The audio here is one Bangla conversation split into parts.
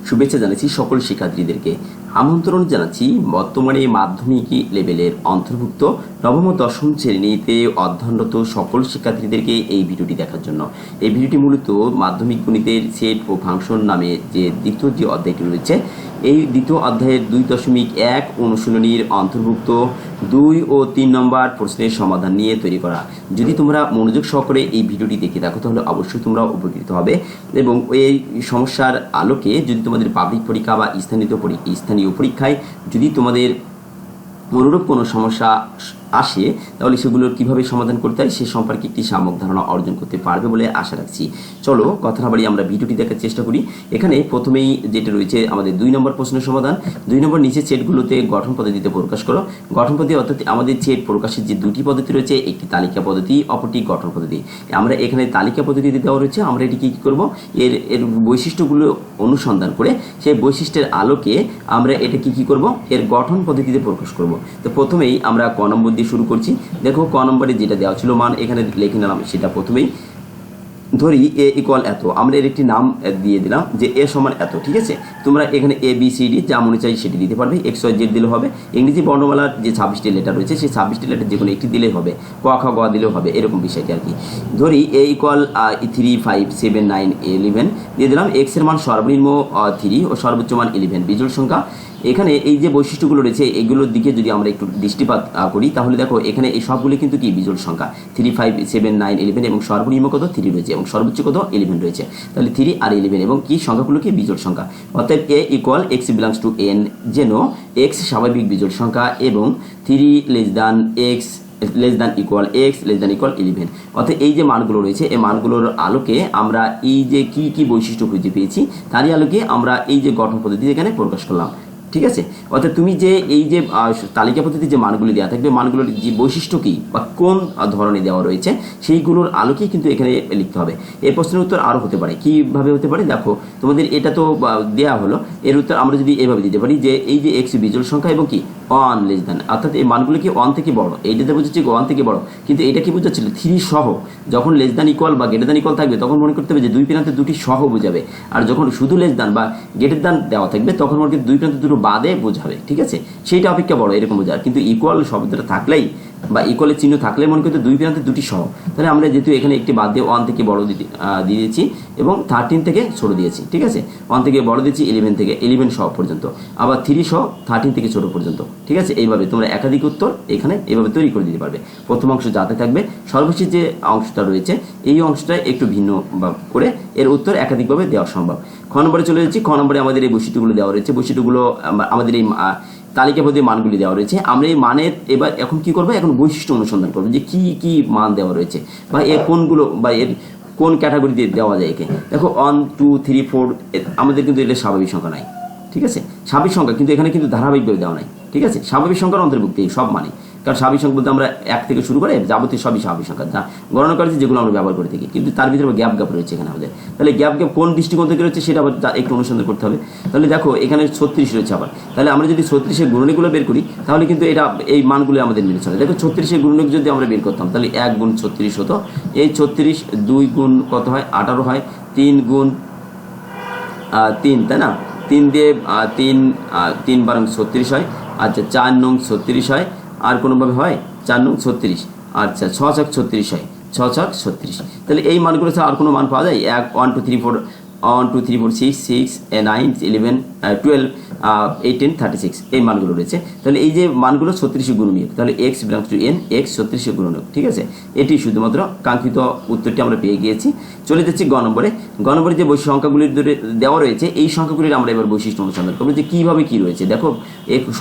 শুভেচ্ছা জানাচ্ছি সকল শিক্ষার্থীদেরকে। আমন্ত্রণ জানাচ্ছি বর্তমানে মাধ্যমিক লেভেলের অন্তর্ভুক্ত নবম ও দশম শ্রেণীতে অধ্যয়নরত সকল শিক্ষার্থীদেরকে এই ভিডিওটি দেখার জন্য। এই ভিডিওটি মূলত মাধ্যমিক গণিতের সেট ও ফাংশন নামে যে দ্বিতীয় যে অধ্যায়টি রয়েছে, এই দ্বিতীয় অধ্যায়ের 2.1 অনুশীলনীর অন্তর্ভুক্ত 2 ও 3 নম্বর প্রশ্নের সমাধান নিয়ে তৈরি করা। যদি তোমরা মনোযোগ সহকারে এই ভিডিওটি দেখে থাকো তাহলে অবশ্যই তোমরা উপকৃত হবে, এবং এই সমস্যার আলোকে যদি তোমাদের পাবলিক পরীক্ষা বা স্থানীয় পরীক্ষায় যদি তোমাদের অনুরূপ কোনো সমস্যা আসে তাহলে সেগুলোর কীভাবে সমাধান করতে হয় সে সম্পর্কে একটি সামগ্রিক ধারণা অর্জন করতে পারবে বলে আশা রাখছি। চলো কথা না বাড়িয়ে আমরা ভিডিওটি দেখার চেষ্টা করি। এখানে প্রথমেই যেটা রয়েছে আমাদের 2 নম্বর প্রশ্নের সমাধান। 2 নম্বর নিচে সেটগুলোতে গঠন পদ্ধতিতে প্রকাশ করো। গঠন পদ্ধতি অর্থাৎ আমাদের সেট প্রকাশের যে দুটি পদ্ধতি রয়েছে, একটি তালিকা পদ্ধতি, অপরটি গঠন পদ্ধতি। আমরা এখানে তালিকা পদ্ধতিতে দেওয়া রয়েছে, আমরা এটি কী করব, এর বৈশিষ্ট্যগুলো অনুসন্ধান করে সেই বৈশিষ্ট্যের আলোকে আমরা এটা কী করব, এর গঠন পদ্ধতিতে প্রকাশ করব। তো প্রথমেই আমরা ক নম্বর দিয়ে শুরু করছি। দেখো ক নম্বরে যেটা দেওয়া ছিল মান এখানে লিখে নিলাম, সেটা প্রথমেই ধরি এ ইকুয়াল এত, আমরা এর একটি নাম দিয়ে দিলাম যে এ সমান এত। ঠিক আছে, তোমরা এখানে এ বি সি ডি যা মনে চাই সেটি দিতে পারবে, এক্স ওয়াই জেড দিলেও হবে। ইংরেজি বর্ণমালার যে 26টি লেটার রয়েছে সেই 26টি লেটার যে কোনো একটি দিলেই হবে, ক খ গ দিলেও হবে, এরকম বিষয়টি আর কি। ধরি এ ইকুয়াল 3 5 7 9 11 দিয়ে দিলাম। এক্স এর মান সর্বনিম্ন 3 ও সর্বোচ্চ মান 11 বিজোড় সংখ্যা। এখানে এই যে বৈশিষ্ট্যগুলো রয়েছে এগুলোর দিকে যদি আমরা একটু দৃষ্টিপাত করি তাহলে দেখো এখানে এই সবগুলি কিন্তু কি বিজোড় সংখ্যা। 3 5 7 9 11 এবং সর্বনিম্ন কত 3 রয়েছে এবং সর্বোচ্চ কত 11 রয়েছে। তাহলে 3 আর 11 এবং কি সংখ্যাগুলো কি বিজোড় সংখ্যা। অর্থাৎ A equal x belongs to N, যেন এক্স স্বাভাবিক বিজোড় সংখ্যা এবং 3 less than x less than equal x less than equal 11। অর্থাৎ এই যে মানগুলো রয়েছে এই মানগুলোর আলোকে আমরা এই যে কি বৈশিষ্ট্য খুঁজে পেয়েছি তারই আলোকে আমরা এই যে গঠন পদ্ধতি এখানে প্রকাশ করলাম। ঠিক আছে, অর্থাৎ তুমি যে এই যে তালিকা পদ্ধতিতে যে মানগুলি দেওয়া থাকবে, মানগুলোর যে বৈশিষ্ট্য কী বা কোন ধরনের দেওয়া রয়েছে সেইগুলোর আলোকেই কিন্তু এখানে লিখতে হবে। এই প্রশ্নের উত্তর আরও হতে পারে, কীভাবে হতে পারে দেখো, তোমাদের এটা তো দেওয়া হলো, এর উত্তর আমরা যদি এভাবে দিতে পারি যে এই যে এক্স বিজোড় সংখ্যা এবং কি 1 লেস দ্যান, অর্থাৎ এই মানগুলো কি 1 থেকে বড়, এইটাতে বোঝাচ্ছে 1 থেকে বড়, কিন্তু এটা কি বোঝাচ্ছিল 3 সহ। যখন লেস দ্যান ইকুয়াল বা গ্রেটার দ্যান ইকুয়াল থাকবে তখন মনে করতে হবে যে দুই প্রান্তে দুটি সহ বোঝাবে, আর যখন শুধু লেস দ্যান বা গ্রেটার দ্যান দেওয়া থাকবে তখন মনে করতে দুই প্রান্তে দুটো বাদে বোঝাবে। ঠিক আছে, সেইটা অপেক্ষা বড় এরকম বোঝায়, কিন্তু ইকুয়াল শব্দটা থাকলেই বা ইকুয়ালের চিহ্ন থাকলে মনে করতে দুই প্রান্তে দুটি সহ। তাহলে আমরা যেহেতু এখানে একটি বাদ দিয়ে 1 থেকে বড় দিয়ে দিয়েছি এবং 13 থেকে ছোট দিয়েছি। ঠিক আছে, 1 থেকে বড় দিয়েছি 11 থেকে 11 সহ পর্যন্ত, আবার 3 সহ 13 থেকে ছোট পর্যন্ত। ঠিক আছে, এইভাবে তোমরা একাধিক উত্তর এখানে এইভাবে তৈরি করে দিতে পারবে। প্রথম অংশ যাতে থাকবে, সর্বশেষ যে অংশটা রয়েছে এই অংশটা একটু ভিন্ন করে এর উত্তর একাধিকভাবে দেওয়া সম্ভব। খ নম্বরে চলে যাচ্ছি। খ নম্বরে আমাদের এই বৈশিষ্ট্যগুলো দেওয়া রয়েছে, বৈশিষ্ট্যগুলো আমাদের এই তালিকা পদ্ধতি মানগুলি দেওয়া রয়েছে। আমরা এই মানের এবার এখন কি করবো, এখন বৈশিষ্ট্য অনুসন্ধান করবো যে কি মান দেওয়া রয়েছে বা এর কোনগুলো বা এর কোন ক্যাটাগরি দিয়ে দেওয়া যায় একে। দেখো 1 2 3 4 আমাদের কিন্তু এটা স্বাভাবিক সংখ্যা নাই। ঠিক আছে, স্বাভাবিক সংখ্যা কিন্তু এখানে কিন্তু ধারাবাহিকভাবে দেওয়া নাই। ঠিক আছে, স্বাভাবিক সংখ্যার অন্তর্ভুক্ত সব মানে, কারণ স্বাভাবিক সংখ্যা বলতে আমরা 1 থেকে শুরু করে যাবতীয় সবই স্বাভাবিক সংখ্যা যা গণনা করেছি যেগুলো আমরা ব্যবহার করে থাকি, কিন্তু তার ভিতরে গ্যাপ রয়েছে এখানে আমাদের। তাহলে গ্যাপ কোন দৃষ্টিকোণ থেকে রয়েছে সেটা আবার একটু অনুসন্ধান করতে হবে। তাহলে দেখো এখানে 36 রয়েছে আবার, তাহলে আমরা যদি 36-এর গুণনীগুলো বের করি তাহলে কিন্তু এটা এই মানগুলো আমাদের মিলে চলে। দেখো 36-এর গুণনীক যদি আমরা বের করতাম তাহলে 1 গুণ 36 হতো, এই 36 2 গুণ কত হয় 18 হয়, 3 গুণ 3, তাই না, 3 দিয়ে 3 বারং 36 হয়। আচ্ছা 4 নং 36 হয়, আর কোনোভাবে হয় 4 নং 36, আচ্ছা 6 ছক 36 হয়, 6 ছক 36। তাহলে এই মানগুলো ছাড়া আর কোনো মান পাওয়া যায়? 1 2 3 4 1 2 3 4 6 6 9 11 12 18 36 এই মানগুলো রয়েছে। তাহলে এই যে মানগুলো 36 গুণনীয়ক, তাহলে x belongs to N, x 36 গুণনীয়ক। ঠিক আছে, এটি শুধুমাত্র কাঙ্ক্ষিত উত্তরটি আমরা পেয়ে গিয়েছি। চলে যাচ্ছি গ নম্বরে। গ নম্বরে যে সংখ্যাগুলির দেওয়া রয়েছে এই সংখ্যাগুলির আমরা এবার বৈশিষ্ট্য অনুসন্ধান করবো যে কীভাবে কী রয়েছে। দেখো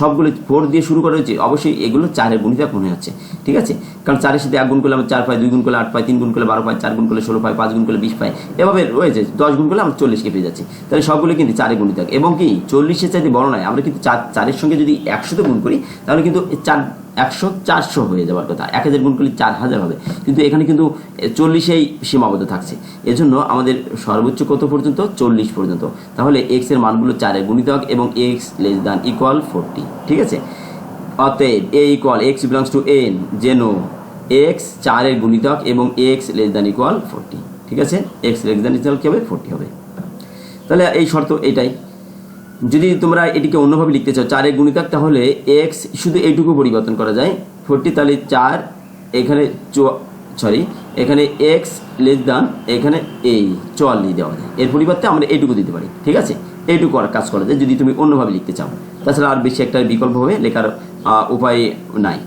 সবগুলো 4 দিয়ে শুরু করা হয়েছে, অবশ্যই এগুলো 4-এর গুণিতক মনে হচ্ছে। ঠিক আছে, কারণ 4-এর সাথে 1 গুণ করলে আমরা 4 পাই, 2 গুণ করলে 8 পাই, 3 গুণ করলে 12 পাই, 4 গুণ করলে 16 পাই, 5 গুণ করলে 20 পাই, এভাবে রয়েছে। 10 গুণ করলে আমরা 40কে পেয়ে যাচ্ছি। তাহলে সবগুলো কিন্তু 4-এর গুণিতক এবং কি 40-এর চাইতে বড় নয়। আমরা কিন্তু 4-এর সঙ্গে যদি 100তে গুণ করি তাহলে কিন্তু 100 400 হয়ে যাওয়ার কথা, 1000 গুণ করলে 4000 হবে, কিন্তু এখানে কিন্তু 40-এই সীমাবদ্ধ থাকছে। এজন্য আমাদের সর্বোচ্চ কত পর্যন্ত 40 পর্যন্ত। তাহলে এক্স এর মানগুলো 4-এর গুণিতক এবং এক্স লেস দ্যান ইকুয়াল 40। ঠিক আছে, অতএব A equal x belongs to N, যেন এক্স 4-এর গুণিতক এবং এক্স লেস দ্যান ইকুয়াল 40। ঠিক আছে, এক্স লেস দ্যান ইকুয়াল কি হবে 40 হবে। তাহলে এই শর্ত এটাই। যদি তোমরা এটিকে অন্যভাবে লিখতে চাও 4 এর গুণিতক, তাহলে এক্স শুধু এইটুকু পরিবর্তন করা যায় 40, তাহলে 4 এখানে এখানে এক্স লেস দ্যান এখানে এই 44 দেওয়া যায়। এর পরিবর্তে আমরা এইটুকু দিতে পারি, ঠিক আছে, এইটুকু কাজ করা যায় যদি তুমি অন্যভাবে লিখতে চাও। তাছাড়া আর বেশি একটা বিকল্পভাবে লেখার উপায় নাই।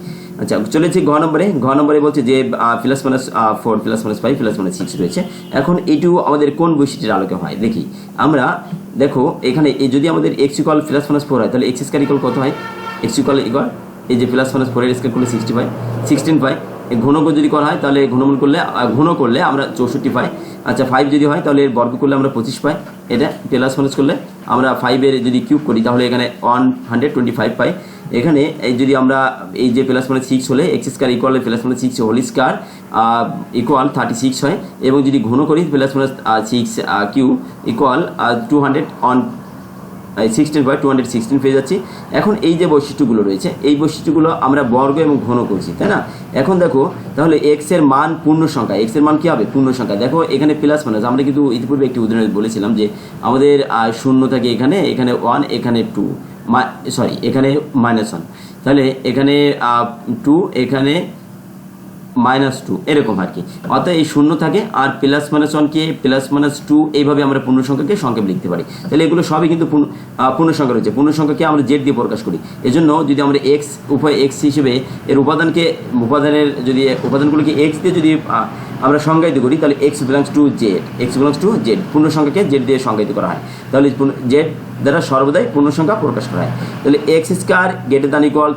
আচ্ছা, চলেছি ঘ নম্বরে বলছে যে plus minus 4 plus minus 5 plus minus 6 রয়েছে। এখন এইটু আমাদের কোন বৈশিষ্ট্যের আলোকে হয় দেখি আমরা। দেখো এখানে যদি আমাদের এক্স ইকুয়াল প্লাস মাইনাস 4 হয়, তাহলে এক্স স্কয়ার ইকুয়াল কত হয়? এক্স ইকুয়াল এই যে প্লাস মাইনাস 4 এর স্কয়ার করলে 16 পাই। ঘনক যদি করা হয় তাহলে ঘন করলে আমরা 64 পাই। আচ্ছা, 5 যদি হয় তাহলে এর বর্গ করলে আমরা 25 পাই। এটা প্লাস মাইনাস করলে আমরা 5 এর যদি কিউব করি তাহলে এখানে 125 পাই। এখানে এই যদি আমরা এই যে প্লাস মানে 6 হলে এক্স স্কয়ার ইকুয়াল প্লাস মানে 6 হোল স্কয়ার ইকুয়াল 36 হয়, এবং যদি ঘন করি প্লাস মানে 6 কিউ ইকুয়াল 216 পেয়ে যাচ্ছি। এখন এই যে বৈশিষ্ট্যগুলো রয়েছে এই বৈশিষ্ট্যগুলো আমরা বর্গ এবং ঘন করছি, তাই না? এখন দেখো তাহলে এক্স এর মান পূর্ণ সংখ্যা, এক্স এর মান কি হবে? পূর্ণ সংখ্যা। দেখো এখানে প্লাস মাইনাস আমরা কিন্তু ইতিপূর্বে একটি উদাহরণে বলেছিলাম যে আমাদের 0 থাকে এখানে 1, এখানে 2, এখানে -1, তাহলে এখানে 2, এখানে -2, এরকম আর কি। অর্থাৎ এই 0 থাকে আর প্লাস মাইনাস 1কে প্লাস মাইনাস 2 এইভাবে আমরা পূর্ণ সংখ্যাকে সংক্ষেপে লিখতে পারি। তাহলে এগুলো সবই কিন্তু পূর্ণ সংখ্যা রয়েছে। পূর্ণ সংখ্যাকে আমরা জেড দিয়ে প্রকাশ করি। এজন্য যদি আমরা এক্স উভয় এক্স হিসেবে এর উপাদানগুলোকে এক্স দিয়ে যদি আমরা সংজ্ঞায়িত করি তাহলে এক্স বিলংস টু জেড, পূর্ণ সংখ্যাকে জেড দিয়ে সংজ্ঞায়িত করা হয়। তাহলে জেড দ্বারা সর্বদাই পূর্ণ সংখ্যা প্রকাশ করা হয়। তাহলে x square greater than equal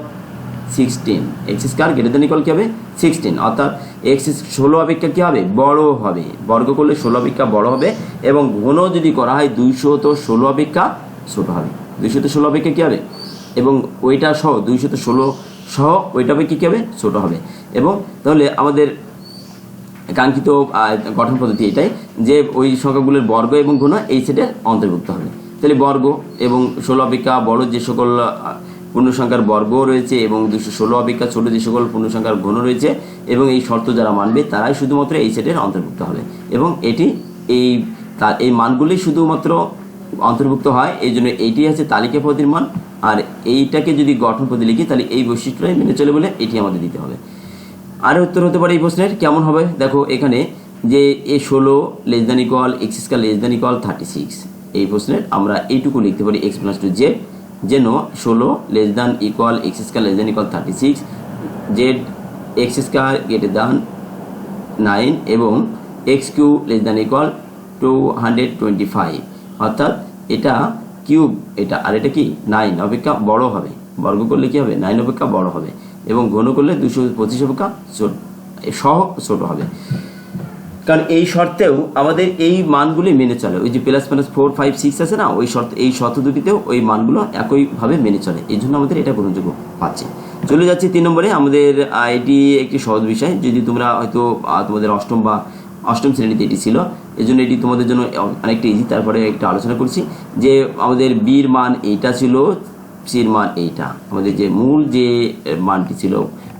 16, x square greater than equal কি হবে? 16, অর্থাৎ এক্স 16 অপেক্ষা কি হবে? বড় হবে। বর্গ করলে 16 অপেক্ষা বড় হবে, এবং ঘন যদি করা হয় 216 অপেক্ষা ছোট হবে। 216 অপেক্ষা কি হবে? এবং ওইটা সহ 216 সহ ওইটা অপেক্ষা কি হবে? ছোট হবে। এবং তাহলে আমাদের কাঙ্ক্ষিত গঠন পদ্ধতি এটাই যে ওই সংখ্যাগুলোর বর্গ এবং ঘন এই সেটের অন্তর্ভুক্ত হবে। তাহলে বর্গ এবং 16 অপেক্ষা বড় যে সকল পূর্ণ সংখ্যার বর্গ রয়েছে এবং 216 অপেক্ষা ছোট যে সকল পূর্ণ সংখ্যার ঘন রয়েছে এবং এই শর্ত যারা মানবে তারাই শুধুমাত্র এই সেটের অন্তর্ভুক্ত হবে, এবং এই মানগুলি শুধুমাত্র অন্তর্ভুক্ত হয়। এই জন্য এইটি আছে তালিকা পদ্ধতির মান, আর এইটাকে যদি গঠন পদ্ধতি লিখি তাহলে এই বৈশিষ্ট্যটাই মেনে চলে বলে এটি আমাদের দিতে হবে। আর উত্তর হতে পারে এই প্রশ্নের কেমন হবে? দেখো এখানে যে A16 less than equal X square less than equal 36, এই প্রশ্নের আমরা এইটুকু লিখতে পারি এক্স প্লাস টু জেড, যেন 16 less than equal X square less than equal 36, Z X square greater than 9 এবং X Q less than equal 225, অর্থাৎ এটা কিউব এটা, আর এটা কি 9 অপেক্ষা বড় হবে। বর্গ করলে কি হবে? 9 অপেক্ষা বড় হবে, এবং ঘন করলে 225 অপেক্ষা ছোট হবে। কারণ এই শর্তেও আমাদের এই মানগুলি মেনে চলে। ওই যে প্লাস মাইনাস 4, 5, 6 আছে না, এই শর্ত দুটিতেও ওই মানগুলো একইভাবে মেনে চলে। এই জন্য আমাদের এটা গ্রহণযোগ্য পাচ্ছে। চলে যাচ্ছে 3 নম্বরে। আমাদের এটি একটি সহজ বিষয়, যদি তোমরা হয়তো তোমাদের অষ্টম শ্রেণীতে এটি ছিল, এই জন্য এটি তোমাদের জন্য অনেকটা ইজি। তারপরে একটা আলোচনা করছি যে আমাদের বির মান এইটা ছিল, সির মান এইটা। আমাদের যে মূল যে মানটি ছিল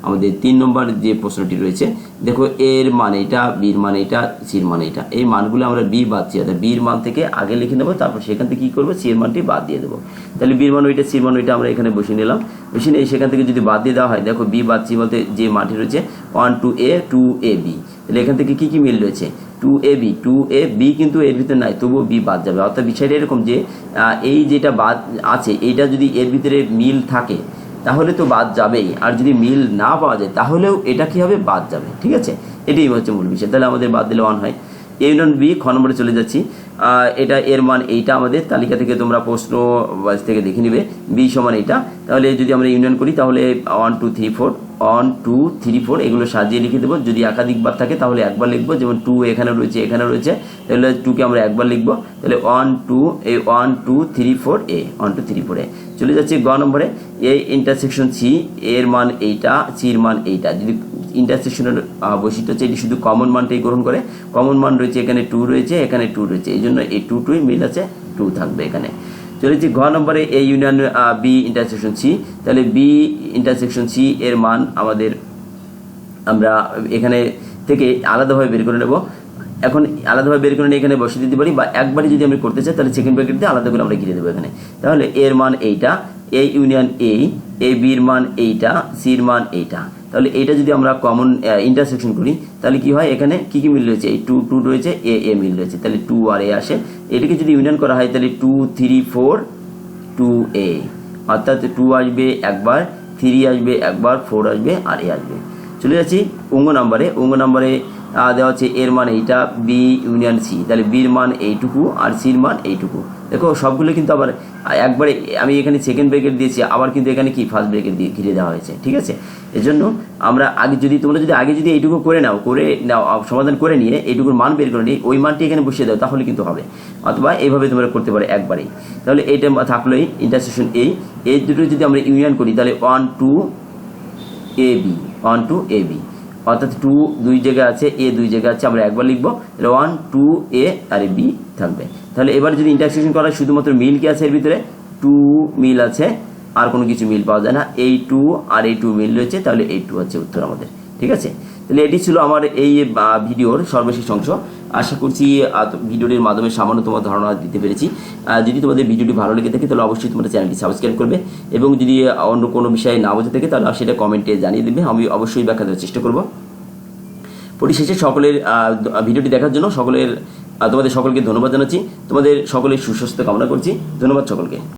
আমাদের 3 নম্বর যে প্রশ্নটি রয়েছে, দেখো এর মান এইটা, বির মান এইটা, সির মান এইটা। এই মানগুলো আমরা বি বাদ দিয়ে দেবো, বির মান থেকে আগে লিখে নেবো, তারপর সেখান থেকে কী করবো? সির মানটি বাদ দিয়ে দেবো। তাহলে বির মান ওইটা, সির মান ওইটা আমরা এখানে বসিয়ে নিলাম। বসিয়ে নিয়ে সেখান থেকে যদি বাদ দিয়ে দেওয়া হয়, দেখো বি বাদ সি বলতে যে মানটি রয়েছে 1 2a 2ab, তাহলে এখান থেকে কী কী মিল রয়েছে? 2ab কিন্তু এর ভিতরে নাই, তবুও বি বাদ যাবে। অর্থাৎ বিষয়টা এরকম যে এই যেটা বাদ আছে এইটা যদি এর ভিতরে মিল থাকে তাহলে তো বাদ যাবেই, আর যদি মিল না পাওয়া যায় তাহলেও এটা কি হবে? বাদ যাবে। ঠিক আছে, এটাই হচ্ছে মূল বিষয়। তাহলে আমাদের বাদ দিলে 1 হয়। এ ইউনিয়ন বি, খ নম্বরে চলে যাচ্ছি। এটা এর মান এইটা, আমাদের তালিকা থেকে তোমরা প্রশ্ন থেকে দেখে নিবে বি সমান এইটা। তাহলে যদি আমরা ইউনিয়ন করি তাহলে 1 2 3 4 1 2 3 4 এগুলো সাজিয়ে লিখে দেবো। যদি একাধিকবার থাকে তাহলে একবার লিখবো, যেমন 2 এখানে রয়েছে, তাহলে 2কে আমরা একবার লিখবো। তাহলে 1 2 3 4 a 1 2 3 4 a। চলে যাচ্ছে গ নম্বরে। এই ইন্টারসেকশন সি, এর মান এইটা, সির মান এইটা। যদি ইন্টারসেকশনের বৈশিষ্ট্য হচ্ছে এটি শুধু কমন মানটাই গ্রহণ করে। কমন মান রয়েছে এখানে 2 রয়েছে, এখানে 2 রয়েছে, এই জন্য এই 2 মিল আছে, 2 থাকবে এখানে। চলেছি ঘ নম্বরে। A union B intersection C, তাহলে বি ইন্টারসেকশন সি এর মান আমরা এখানে থেকে আলাদাভাবে বের করে নেব। এখন আলাদাভাবে বের করে নিয়ে এখানে বসিয়ে দিতে পারি, বা একবারই যদি আমি করতে চাই তাহলে সেকেন্ড ব্র্যাকেট দিয়ে আলাদা করে আমরা ঘিরে দেবো এখানে। তাহলে এর মান এইটা, এ ইউনিয়ন এ বির মান এইটা, সির মান এইটা। তাহলে এইটা যদি আমরা কমন ইন্টারসেকশন করি তাহলে কি হয়, এখানে কি কি মিল রয়েছে, এই টু টু রয়েছে, এ মিল রয়েছে, তাহলে 2 আর এ আসে। এটাকে যদি ইউনিয়ন করা হয় তাহলে 2 3 4 2a, অর্থাৎ 2 আসবে একবার, 3 আসবে একবার, 4 আসবে আর এ আসবে। চলে যাচ্ছি অঙ্গ নাম্বারে দেওয়া আছে এর মান এইটা, বি ইউনিয়ন সি, তাহলে বির মান এইটুকু আর সির মান এইটুকু। দেখো সবগুলো কিন্তু আবার একবারে আমি এখানে সেকেন্ড ব্র্যাকেট দিয়েছি, আবার কিন্তু এখানে কি ফার্স্ট ব্র্যাকেট দিয়ে ঘিরে দেওয়া হয়েছে, ঠিক আছে। এজন্য আমরা আগে তোমরা যদি এইটুকু করে নাও সমাধান করে নিয়ে এইটুকুর মান বের করে নিয়ে ওই মানটি এখানে বসিয়ে দাও তাহলে কিন্তু হবে, অথবা এইভাবে তোমরা করতে পারো একবারেই। তাহলে এইটা থাকলোই ইন্টারসেকশন এই দুটো যদি আমরা ইউনিয়ন করি তাহলে 1 2 AB, অর্থাৎ 2 দুই জায়গায় আছে, এ দুই জায়গায় আছে, আমরা একবার লিখবো, তাহলে 1 2 এ আর বি থাকবে। তাহলে এবার যদি ইন্টারসেকশন করা শুধুমাত্র মিল কি আছে এর ভিতরে, 2 মিল আছে, আর কোনো কিছু মিল পাওয়া যায় না, এই 2 আর এই 2 মিল রয়েছে, তাহলে এই 2 হচ্ছে উত্তর আমাদের, ঠিক আছে। তাহলে এটি ছিল আমার এই ভিডিওর সর্বশেষ অংশ। আশা করছি ভিডিওটির মাধ্যমে সামান্য তোমার ধারণা দিতে পেরেছি। যদি তোমাদের ভিডিওটি ভালো লেগে থাকে তাহলে অবশ্যই তোমরা চ্যানেলটি সাবস্ক্রাইব করবে, এবং যদি অন্য কোনো বিষয়ে না বোঝা থাকে তাহলে সেটা কমেন্টে জানিয়ে দেবে, আমি অবশ্যই ব্যাখ্যা দেওয়ার চেষ্টা করব। পরিশেষে সকলের ভিডিওটি দেখার জন্য তোমাদের সকলকে ধন্যবাদ জানাচ্ছি, তোমাদের সকলের সুস্বাস্থ্য কামনা করছি। ধন্যবাদ সকলকে।